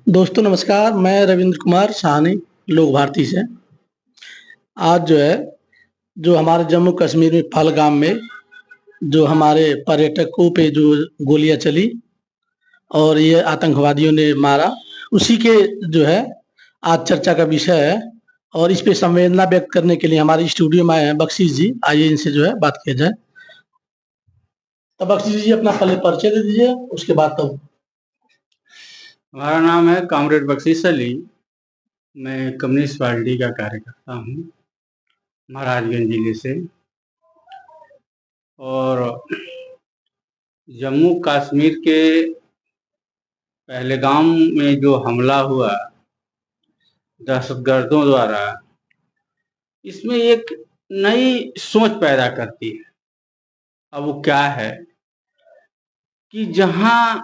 दोस्तों नमस्कार, मैं रविंद्र कुमार साहनी लोक भारती से। आज जो हमारे जम्मू कश्मीर में पहलगाम में जो हमारे पर्यटकों पे जो गोलियां चली और ये आतंकवादियों ने मारा, उसी के जो है आज चर्चा का विषय है। और इस पे संवेदना व्यक्त करने के लिए हमारे स्टूडियो में आए हैं बख्शीश जी। आइए इनसे जो है बात किया जाए। तो बख्शीश जी अपना पहले परिचय दे दीजिए, उसके बाद तो हमारा नाम है कॉमरेड बख्शीश अली। मैं कम्युनिस्ट पार्टी का कार्यकर्ता हूँ महाराजगंज जिले से। और जम्मू कश्मीर के पहलगाम में जो हमला हुआ दहशतगर्दों द्वारा, इसमें एक नई सोच पैदा करती है। अब वो क्या है कि जहां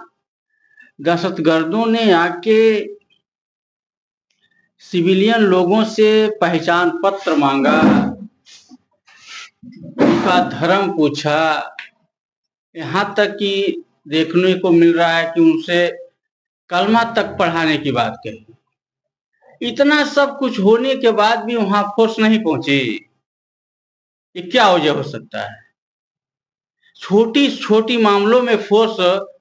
दहशतगर्दों ने आके सिविलियन लोगों से पहचान पत्र मांगा, उनका धर्म पूछा, यहाँ तक कि देखने को मिल रहा है कि उनसे कलमा तक पढ़ाने की बात कही। इतना सब कुछ होने के बाद भी वहां फोर्स नहीं पहुंची। ये क्या वजह हो सकता है? छोटी छोटी मामलों में फोर्स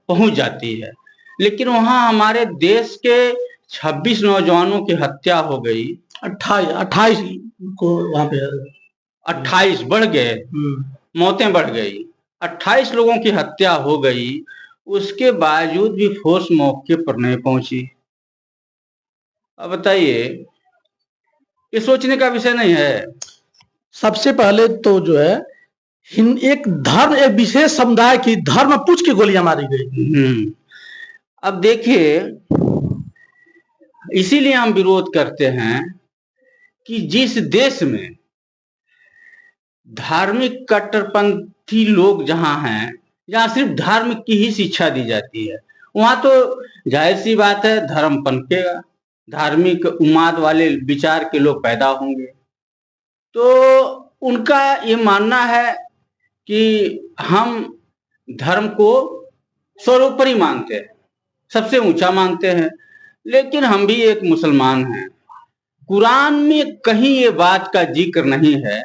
पहुंच जाती है, लेकिन वहां हमारे देश के 26 नौजवानों की हत्या हो गई। 28 को वहाँ पे 28 बढ़ गए, मौतें बढ़ गई, 28 लोगों की हत्या हो गई। उसके बावजूद भी फोर्स मौके पर नहीं पहुंची। अब बताइए, ये सोचने का विषय नहीं है? सबसे पहले तो जो है एक धर्म, एक विशेष समुदाय की धर्म पूछ के गोलियां मारी गई। अब देखिए, इसीलिए हम विरोध करते हैं कि जिस देश में धार्मिक कट्टरपंथी लोग जहां हैं, जहां सिर्फ धर्म की ही शिक्षा दी जाती है, वहां तो जाहिर सी बात है धर्म पनपेगा, धार्मिक उन्माद वाले विचार के लोग पैदा होंगे। तो उनका ये मानना है कि हम धर्म को सर्वोपरि मानते हैं, सबसे ऊंचा मानते हैं। लेकिन हम भी एक मुसलमान हैं। कुरान में कहीं ये बात का जिक्र नहीं है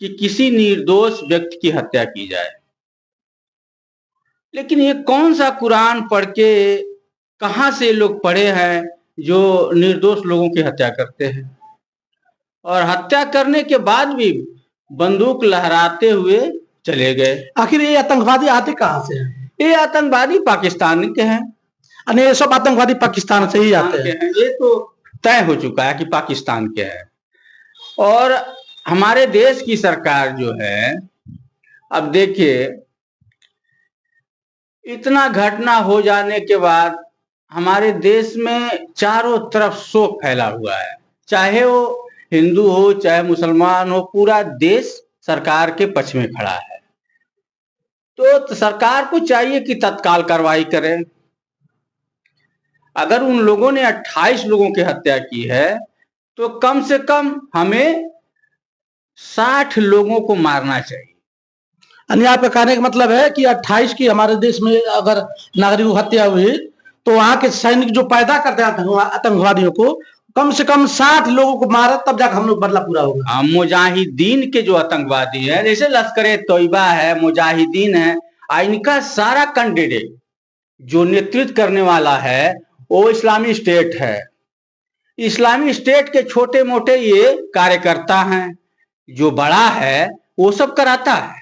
कि किसी निर्दोष व्यक्ति की हत्या की जाए। लेकिन ये कौन सा कुरान पढ़ के, कहां से लोग पढ़े हैं जो निर्दोष लोगों की हत्या करते हैं? और हत्या करने के बाद भी बंदूक लहराते हुए चले गए। आखिर ये आतंकवादी आते कहां से हैं? ये आतंकवादी पाकिस्तान के हैं। ये सब आतंकवादी पाकिस्तान से ही आते हैं। ये तो तय हो चुका है कि पाकिस्तान के हैं। और हमारे देश की सरकार जो है, अब देखिए, इतना घटना हो जाने के बाद हमारे देश में चारों तरफ शोक फैला हुआ है। चाहे वो हिंदू हो चाहे मुसलमान हो, पूरा देश सरकार के पक्ष में खड़ा है। तो सरकार को चाहिए कि तत्काल कार्रवाई करे। अगर उन लोगों ने 28 लोगों की हत्या की है, तो कम से कम हमें 60 लोगों को मारना चाहिए। आपका कहने का मतलब है कि 28 की हमारे देश में अगर नागरिक हत्या हुई, तो वहां के सैनिक जो पैदा करते हैं आतंकवादियों को, कम से कम 60 लोगों को मारा, तब जाकर हम लोग बदला पूरा होगा। मुजाहिदीन के जो आतंकवादी है, जैसे लश्कर तोयबा है, मुजाहिदीन है, इनका सारा कैंडिडेट जो नेतृत्व करने वाला है वो इस्लामी स्टेट है। इस्लामी स्टेट के छोटे मोटे ये कार्यकर्ता हैं, जो बड़ा है वो सब कराता है।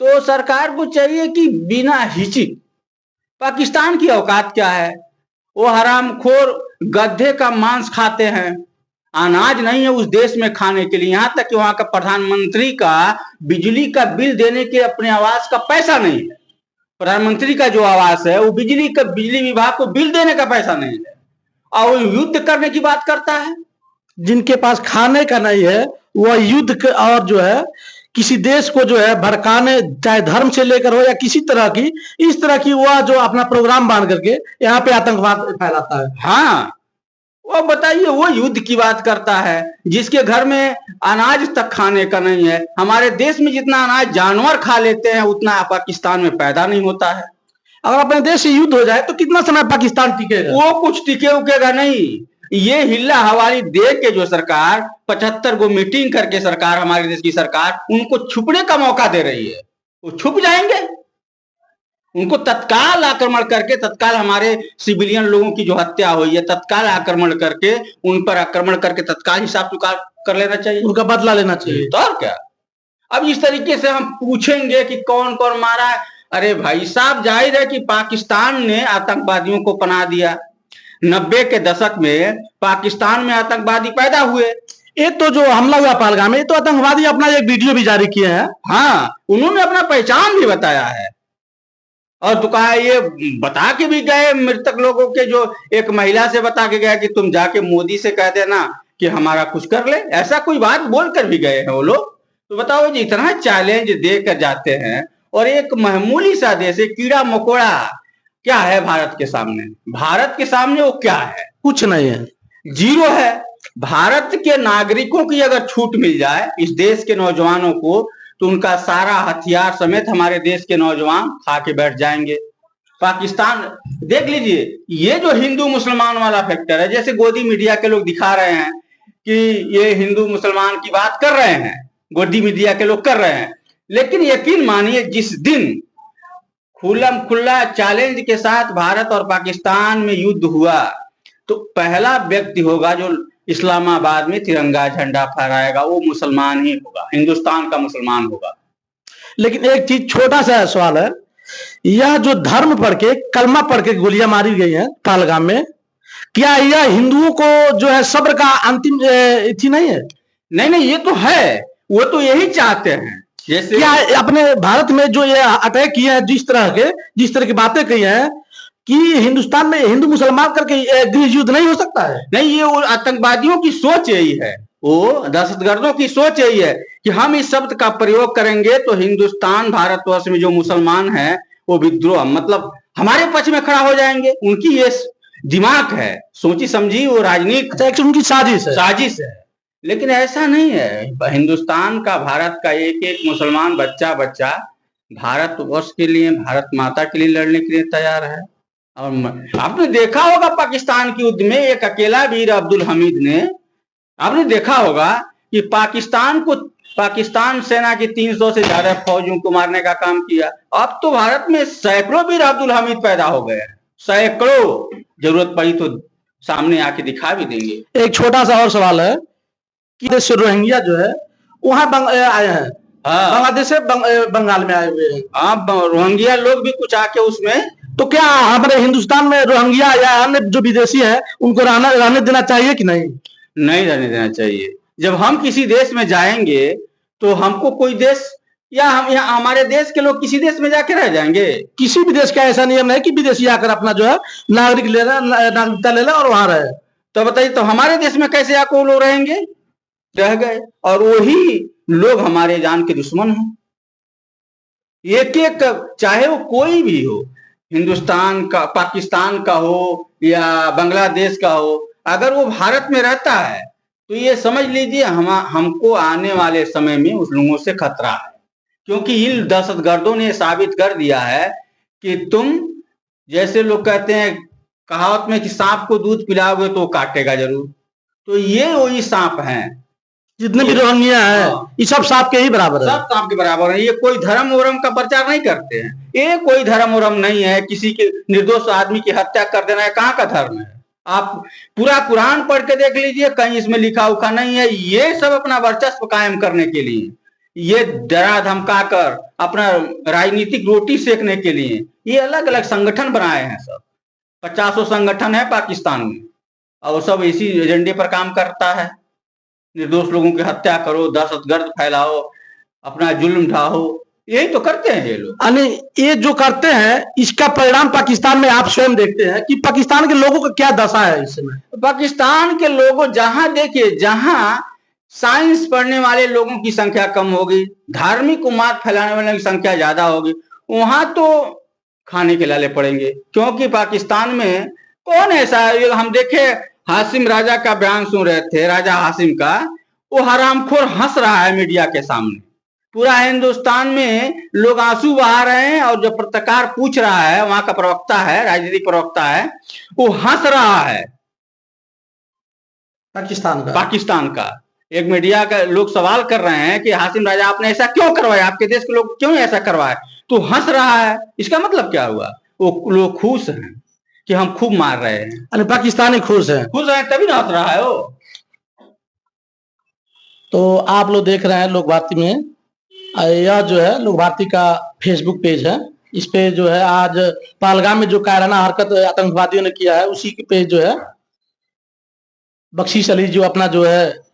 तो सरकार को चाहिए कि बिना हिचक, पाकिस्तान की औकात क्या है? वो हरामखोर गधे का मांस खाते हैं, अनाज नहीं है उस देश में खाने के लिए। यहाँ तक कि वहां का प्रधानमंत्री का बिजली का बिल देने के अपने आवास का पैसा नहीं है। प्रधानमंत्री का जो आवास है वो बिजली विभाग को बिल देने का पैसा नहीं है, और वो युद्ध करने की बात करता है। जिनके पास खाने का नहीं है वह युद्ध और जो है किसी देश को जो है भड़काने, चाहे धर्म से लेकर हो या किसी तरह की, इस तरह की वह जो अपना प्रोग्राम बांध करके यहाँ पे आतंकवाद फैलाता है। हाँ, वो बताइए, वो युद्ध की बात करता है जिसके घर में अनाज तक खाने का नहीं है। हमारे देश में जितना अनाज जानवर खा लेते हैं, उतना पाकिस्तान में पैदा नहीं होता है। अगर अपने देश से युद्ध हो जाए तो कितना समय पाकिस्तान टिकेगा? वो कुछ टिके उकेगा नहीं। ये हिल्ला हवाली दे के जो सरकार 75 गो मीटिंग करके सरकार, हमारे देश की सरकार उनको छुपने का मौका दे रही है। वो छुप जाएंगे। उनको तत्काल आक्रमण करके, तत्काल हमारे सिविलियन लोगों की जो हत्या हुई है, तत्काल आक्रमण करके, उन पर आक्रमण करके तत्काल हिसाब चुकाव कर लेना चाहिए, उनका बदला लेना चाहिए। तो और क्या। अब इस तरीके से हम पूछेंगे कि कौन कौन मारा है, अरे भाई साहब जाहिर है कि पाकिस्तान ने आतंकवादियों को पनाह दिया। 90 के दशक में पाकिस्तान में आतंकवादी पैदा हुए। ये तो जो हमला हुआ पहलगाम में, ये तो आतंकवादी अपना एक वीडियो भी जारी किए हैं। हाँ, उन्होंने अपना पहचान भी बताया है और तो कहा, ये बता के भी गए मृतक लोगों के, जो एक महिला से बता के गया कि तुम जाके मोदी से कह देना कि हमारा कुछ कर ले, ऐसा कोई बात बोलकर भी गए हैं वो लोग। तो बताओ जी, इतना चैलेंज देकर जाते हैं और एक मामूली सा देश, एक कीड़ा मकोड़ा क्या है भारत के सामने? भारत के सामने वो क्या है? कुछ नहीं है, जीरो है। भारत के नागरिकों की अगर छूट मिल जाए इस देश के नौजवानों को, तो उनका सारा हथियार समेत हमारे देश के नौजवान खा के बैठ जाएंगे। पाकिस्तान देख लीजिए, ये जो हिंदू मुसलमान वाला फैक्टर है, जैसे गोदी मीडिया के लोग दिखा रहे हैं कि ये हिंदू मुसलमान की बात कर रहे हैं, गोदी मीडिया के लोग कर रहे हैं, लेकिन यकीन मानिए जिस दिन खुल्लम खुल्ला चैलेंज के साथ भारत और पाकिस्तान में युद्ध हुआ, तो पहला व्यक्ति होगा जो इस्लामाबाद में तिरंगा झंडा फहराएगा, वो मुसलमान ही होगा, हिंदुस्तान का मुसलमान होगा। लेकिन एक चीज, छोटा सा सवाल है, यह जो धर्म पढ़ के, कलमा पढ़ के गोलियां मारी गई हैं पहलगाम में, क्या यह हिंदुओं को जो है सब्र का अंतिम थी नहीं है? नहीं, ये तो है, वो तो यही चाहते हैं। जैसे क्या अपने भारत में जो ये अटैक किए हैं, जिस तरह की बातें कही हैं कि हिंदुस्तान में हिंदू मुसलमान करके गृह युद्ध नहीं हो सकता है? नहीं, ये वो आतंकवादियों की सोच यही है, वो दहशतगर्दों की सोच यही है कि हम इस शब्द का प्रयोग करेंगे तो हिंदुस्तान भारतवर्ष में जो मुसलमान है वो विद्रोह, मतलब हमारे पक्ष में खड़ा हो जाएंगे। उनकी ये दिमाग है, सोची समझी वो राजनीति, उनकी साजिश है। लेकिन ऐसा नहीं है। हिंदुस्तान का, भारत का एक एक मुसलमान बच्चा भारतवर्ष के लिए, भारत माता के लिए लड़ने के लिए तैयार है। और आपने देखा होगा पाकिस्तान की युद्ध में एक अकेला वीर अब्दुल हमीद ने, आपने देखा होगा कि पाकिस्तान सेना की 300 से ज्यादा फौजियों को मारने का काम किया। अब तो भारत में सैकड़ों वीर अब्दुल हमीद पैदा हो गए हैं, सैकड़ों। जरूरत पड़ी तो सामने आके दिखा भी देंगे। एक छोटा सा और सवाल है कि देश रोहिंग्या जो है वहां आए हैं, बांग्लादेश से बंगाल में आए हुए हैं। आप रोहिंग्या लोग भी कुछ आके उसमें, तो क्या हमारे हिंदुस्तान में रोहिंग्या या अन्य जो विदेशी है उनको रहने देना चाहिए कि नहीं? नहीं रहने देना चाहिए। जब हम किसी देश में जाएंगे तो हमको कोई देश, या हम यहाँ हमारे देश के लोग किसी देश में जाके रह जाएंगे? किसी भी देश का ऐसा नियम है कि विदेशी आकर अपना जो है नागरिकता ले ले और वहां रहे। तो बताइए, तो हमारे देश में कैसे आकर वो लोग रहेंगे? रह गए, और वही लोग हमारे जान के दुश्मन हैं। एक एक, चाहे वो कोई भी हो, हिंदुस्तान का, पाकिस्तान का हो या बांग्लादेश का हो, अगर वो भारत में रहता है तो ये समझ लीजिए हमको आने वाले समय में उस लोगों से खतरा है। क्योंकि इन दहशतगर्दों ने साबित कर दिया है कि तुम, जैसे लोग कहते हैं कहावत में कि सांप को दूध पिलाओगे तो काटेगा जरूर, तो ये वही सांप हैं। जितने भी रोहिंग्या है ये सब सांप के ही बराबर है, सब सांप के बराबर है। ये कोई धर्म वरम का प्रचार नहीं करते हैं, ये कोई धर्म वरम नहीं है। किसी के निर्दोष आदमी की हत्या कर देना है, कहाँ का धर्म है? आप पूरा कुरान पढ़ के देख लीजिए, कहीं इसमें लिखा उखा नहीं है। ये सब अपना वर्चस्व कायम करने के लिए, ये डरा धमका कर अपना राजनीतिक रोटी सेकने के लिए ये अलग अलग संगठन बनाए हैं। सब 50 संगठन है पाकिस्तान में, और सब इसी एजेंडे पर काम करता है। निर्दोष लोगों की हत्या करो, दहशतगर्द फैलाओ, अपना जुल्म ढाओ, यही तो करते हैं ये लोग। ये जो करते हैं इसका परिणाम पाकिस्तान में आप स्वयं देखते हैं कि पाकिस्तान के लोगों का क्या दशा है इस समय। पाकिस्तान के लोगों, जहां देखिए, जहां साइंस पढ़ने वाले लोगों की संख्या कम होगी, धार्मिक उन्माद फैलाने वालों की संख्या ज्यादा होगी, वहां तो खाने के लाले पड़ेंगे। क्योंकि पाकिस्तान में कौन ऐसा है, हम देखे हासिम राजा का बयान सुन रहे थे, राजा हासिम का, वो हरामखोर हंस रहा है मीडिया के सामने पूरा हिंदुस्तान में लोग आंसू बहा रहे हैं, और जो पत्रकार पूछ रहा है, वहां का प्रवक्ता है, राजनीतिक प्रवक्ता है, वो हंस रहा है। पाकिस्तान का एक मीडिया का लोग सवाल कर रहे हैं कि हाशिम राजा आपने ऐसा क्यों करवाया, आपके देश के लोग क्यों ऐसा करवाए, तो हंस रहा है। इसका मतलब क्या हुआ? वो लोग खुश हैं कि हम खूब मार रहे हैं। अरे पाकिस्तानी खुश है तभी ना हंस रहा है वो। तो आप लोग देख रहे हैं लोक भारती में, यह जो है लोक भारती का फेसबुक पेज है। इस पे जो है आज पहलगाम में जो कायराना हरकत आतंकवादियों ने किया है, उसी के पेज जो है बख्शीश अली जो अपना जो है